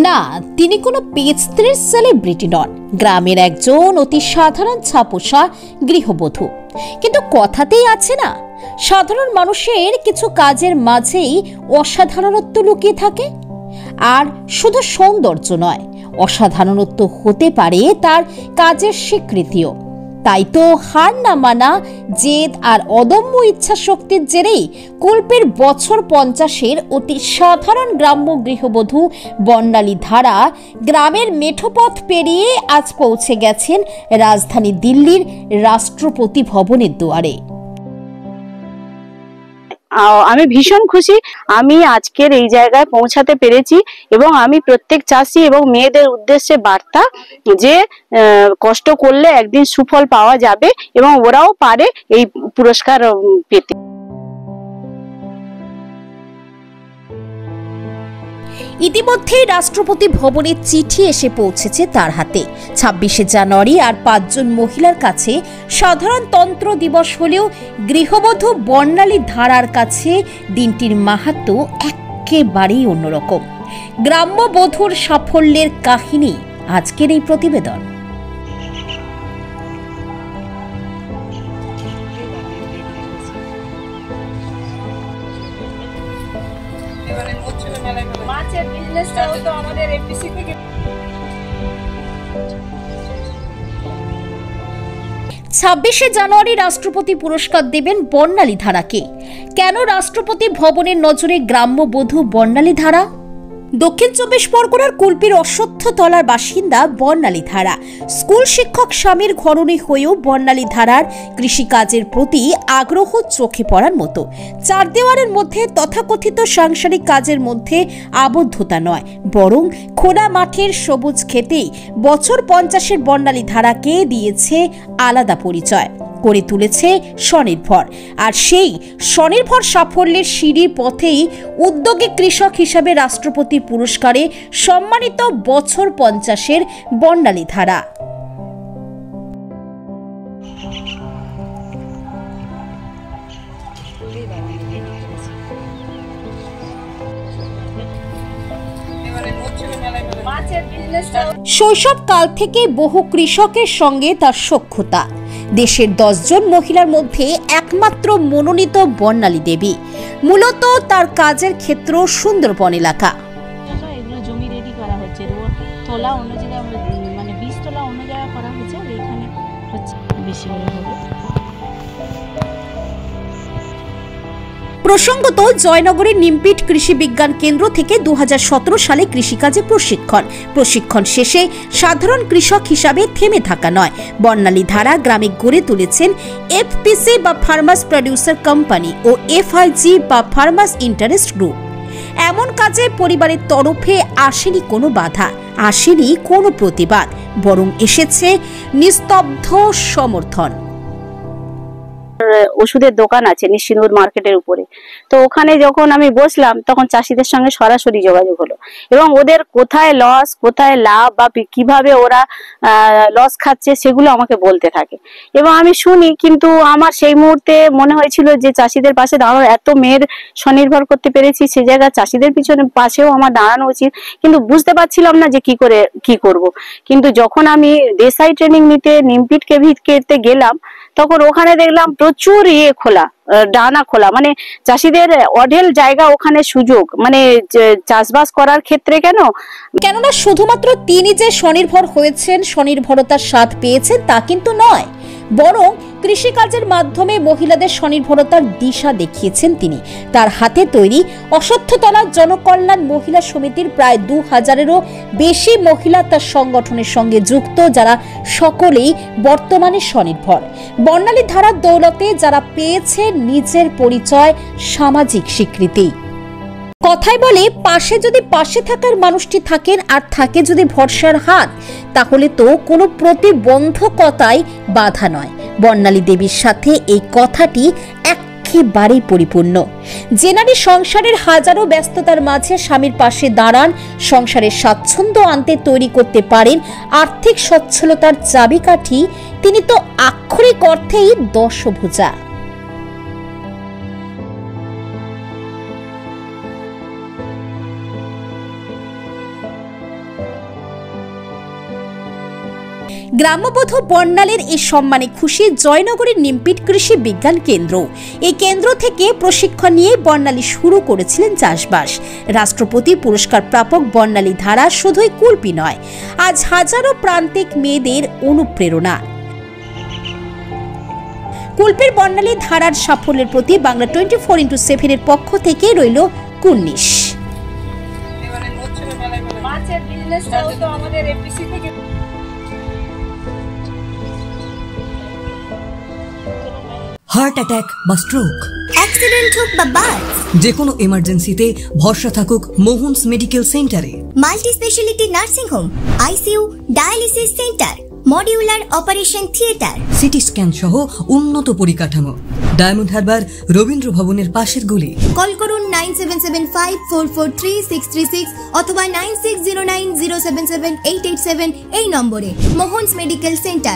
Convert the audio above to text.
না, তিনি কোনো পেজত্রের সেলিব্রিটি নন, গ্রামের একজন অতি সাধারণ ছাপোষা গৃহবধূ। কিন্তু কথাতেই আছে না, সাধারণ মানুষের কিছু কাজের মাঝেই অসাধারণত্ব লুকিয়ে থাকে। আর শুধু সৌন্দর্য নয়, অসাধারণত্ব হতে পারে তার কাজের স্বীকৃতিও। তাই তো হার না মানা জেদ আর অদম্য ইচ্ছা শক্তির জেরেই কুলপীর বছর 50-এর অতি সাধারণ গ্রাম্য গৃহবধূ বর্ণালী ধারা গ্রামের মেঠোপথ পেরিয়ে আজ পৌঁছে গেছেন রাজধানী দিল্লির রাষ্ট্রপতি ভবনের দুয়ারে। আমি ভীষণ খুশি আমি আজকের এই জায়গায় পৌঁছাতে পেরেছি, এবং আমি প্রত্যেক চাষি এবং মেয়েদের উদ্দেশ্যে বার্তা যে কষ্ট করলে একদিন সুফল পাওয়া যাবে এবং ওরাও পারে এই পুরস্কার পেতে। ইতিমধ্যেই রাষ্ট্রপতি ভবনের চিঠি এসে পৌঁছেছে তার হাতে। 26শে জানুয়ারি আর 5 জন মহিলার কাছে সাধারণতন্ত্র দিবস হলেও গৃহবধূ বর্ণালী ধারার কাছে দিনটির মাহাত্ম্য একেবারেই অন্যরকম। গ্রাম্য বধূর সাফল্যের কাহিনী আজকের এই প্রতিবেদন। মাছের বিজনেসটাও তো আমাদের এপিসি থেকে। 26শে জানুয়ারি রাষ্ট্রপতি পুরস্কার দেবেন বর্ণালী ধারাকে। কেন রাষ্ট্রপতি ভবনের নজরে গ্রাম্য বধূ বর্ণালী ধারা? দক্ষিণ 24 পরগনার কুলপীর অশ্বত্থতলার বাসিন্দা বর্ণালী ধারা স্কুল শিক্ষক স্বামীর ঘরণী হয়েও বর্ণালী ধারার কৃষিকাজের প্রতি আগ্রহ চোখে পড়ার মতো। 4 দেওয়ালের মধ্যে তথাকথিত সাংসারিক কাজের মধ্যে আবদ্ধতা নয়, বরং খোলা মাঠের সবুজ খেতেই বছর 50-এর বর্ণালী ধারাকে দিয়েছে আলাদা পরিচয়, করে তুলেছে স্বনির্ভর। আর সেই স্বনির্ভর সাফল্যের সিঁড়ির পথেই উদ্যোগী কৃষক হিসাবে রাষ্ট্রপতি পুরস্কারে সম্মানিত বছর 50-এর বর্ণালী ধারা। শৈশবকাল থেকে বহু কৃষকের সঙ্গে তার সখ্যতা। দেশের 10 জন মহিলার মধ্যে একমাত্র মনোনীত বর্ণালী দেবী। মূলত তার কাজের ক্ষেত্র সুন্দরবন এলাকা। এগুলো জমি রেডি করা হচ্ছে, তোলা অন্য জায়গায়, মানে বীজ তোলা অন্য জায়গায় করা হচ্ছে, আর এখানে হচ্ছে বেশি করে হবে। প্রসঙ্গত, জয়নগরের নিমপিট কৃষি বিজ্ঞান কেন্দ্র থেকে 2017 সালে কৃষিকাজে প্রশিক্ষণ শেষে সাধারণ কৃষক হিসাবে থেমে থাকা নয়, বর্ণালী ধারা গ্রামে গড়ে তুলেছেন এফপিসি বা ফার্মার্স প্রডিউসার কোম্পানি ও এফআইজি বা ফার্মার্স ইন্টারেস্ট গ্রুপ। এমন কাজে পরিবারের তরফে আসেনি কোনো বাধা, আসেনি কোনো প্রতিবাদ, বরং এসেছে নিস্তব্ধ সমর্থন। ওষুধের দোকান আছে নিশ্চিন্দপুর মার্কেটের উপরে, তো ওখানে যখন আমি বসলাম তখন চাষিদের সঙ্গে সরাসরি যোগাযোগ হলো, এবং ওদের কোথায় লস কোথায় লাভ বা কিভাবে ওরা লস খাচ্ছে সেগুলো আমাকে বলতে থাকে, এবং আমি শুনি। কিন্তু আমার সেই মুহূর্তে মনে হয়েছিল যে চাষিদের পাশে দাঁড়ানো, এত মেয়ের স্বনির্ভর করতে পেরেছি, সে জায়গায় চাষিদের পাশেও আমার দাঁড়ানো উচিত, কিন্তু বুঝতে পারছিলাম না যে কি করব। কিন্তু যখন আমি দেশাই ট্রেনিং নিতে নিমপিট কেভিতে গেলাম, তখন ওখানে দেখলাম প্রচুর খোলা, ডানা খোলা, মানে চাষিদের অঢেল জায়গা, ওখানে সুযোগ, মানে চাষবাস করার ক্ষেত্রে। কেননা শুধুমাত্র তিনি যে স্বনির্ভর হয়েছেন, স্বনির্ভরতার স্বাদ পেয়েছেন তা কিন্তু নয়, বরং কৃষিকাজের মাধ্যমে মহিলাদের স্বনির্ভরতার দিশা দেখিয়েছেন তিনি। তার হাতে তৈরি অশ্বত্থতলা জনকল্যাণ মহিলা সমিতির প্রায় 2000-এরও বেশি মহিলা তার সংগঠনের সঙ্গে যুক্ত, যারা সকলেই বর্তমানে স্বনির্ভর। বর্ণালী ধারার দৌলতে যারা পেয়েছে নিজের পরিচয়, সামাজিক স্বীকৃতি। কথায় বলে, পাশে থাকার মানুষটি থাকেন আর থাকে যদি ভরসার হাত, তাহলে তো কোনো প্রতিবন্ধকতাই বাধা নয়। বর্ণালী দেবীর সাথে এই কথাটি একেবারেই পরিপূর্ণ। যে নারী সংসারের হাজারো ব্যস্ততার মাঝে স্বামীর পাশে দাঁড়ান, সংসারের স্বাচ্ছন্দ্য আনতে তৈরি করতে পারেন আর্থিক সচ্ছলতার চাবিকাঠি, তিনি তো আক্ষরিক অর্থেই দশভুজা। গ্রামবধূ বর্ণালীর এই সম্মানে খুশি জয়নগরের নিমপিট কৃষি বিজ্ঞান কেন্দ্র। এই কেন্দ্র থেকে প্রশিক্ষণ নিয়ে বর্ণালী শুরু করেছিলেন চাষবাস। রাষ্ট্রপতি পুরস্কার প্রাপক বর্ণালী ধারা শুধুই কুলপি নয়, আজ হাজারো প্রান্তিক মেয়েদের অনুপ্রেরণা। কুলপির বর্ণালী ধারার সাফল্যের প্রতি বাংলা 24x7 এর পক্ষ থেকে রইল কুর্নিশ। হার্ট অ্যাটাক বা স্ট্রোক, অ্যাক্সিডেন্ট হোক বা বাস, যে কোনো এমার্জেন্সিতে ভরসা থাকুক মোহনস মেডিকেল সেন্টারে। Multi speciality nursing home, ICU, dialysis centre, modular operation theatre, CT scan সহ উন্নত পরিকাঠামো। ডায়মন্ড হারবার রবীন্দ্র ভবনের পাশের গলি। কল করুন 9775443636 অথবা 9609077887 এই নম্বরে। Mohan's medical centre.